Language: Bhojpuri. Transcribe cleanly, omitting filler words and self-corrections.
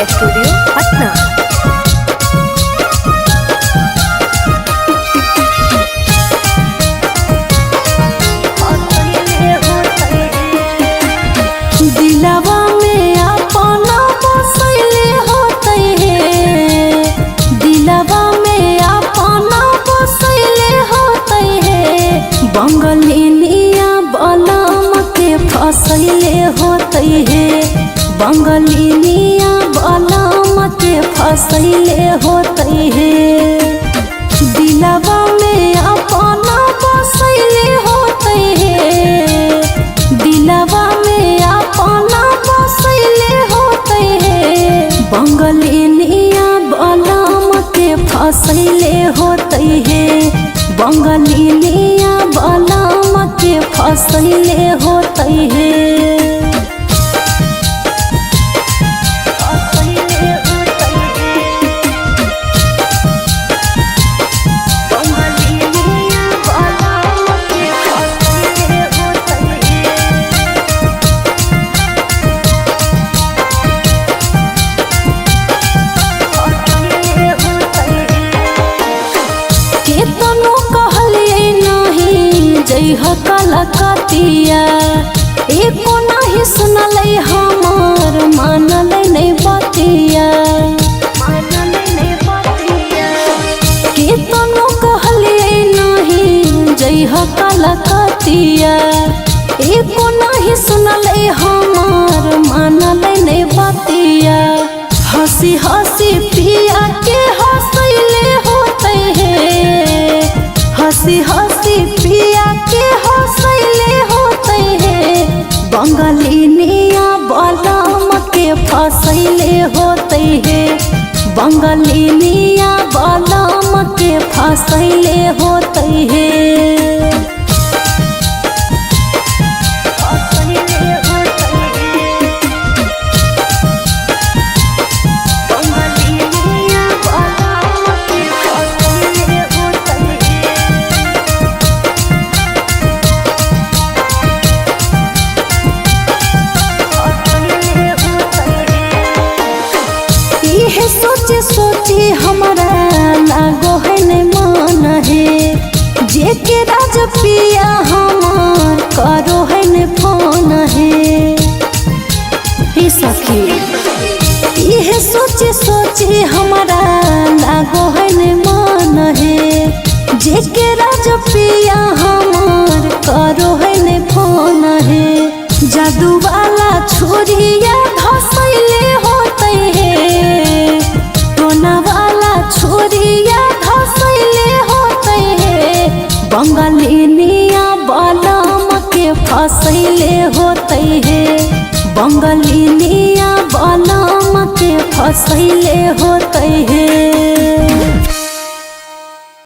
Media studio Patna. दिलवा में अपना बसैले होते हैं, दिलवा में अपना बसैले होते हैं, बंगलिनिया बलम के फसैले होते हैं, बंगलिनिया बलम के फसैले होते हैं। दिलवा में अपना बसैले होते हैं, दिलवा में अपना बसैले होते हैं, बंगलिनिया बलम के फसैले होते हैं, बंगलिनिया बलम के फसैले होते हैं। केतनो कहलिए नहीं जइह कलकतिया, एको नहीं सुनले हमार मानले नहीं बतिया, केतनो कहलिए नहीं जइह कलकतिया, एको नहीं सुनले हमार मानले नहीं बतिया। हंसी हंसी पिया के हंसैले होते हैं, हंसी हंसी पिया के हंसैले होते हैं, बंगलिनिया बलम के फसैले होते हैं, बंगलिनिया बलम के फसैले होते हैं। इहे सोचे सोचे हमारा लागो है नहीं मान है, जे के राज पिया हमार करो है नहीं फोन है। ही सखी इहे सोचे सोचे हमारा लागो है नहीं मान है, जे के राज पिया हमार करो है नहीं फोन है। जादू वाला छोरिया धसैले होते हैं, टोना वाला छोरिया धसैले होते हैं, बंगलिनिया बलम के फसैले होते हैं, बंगलिनिया बलम के फसैले होते हैं।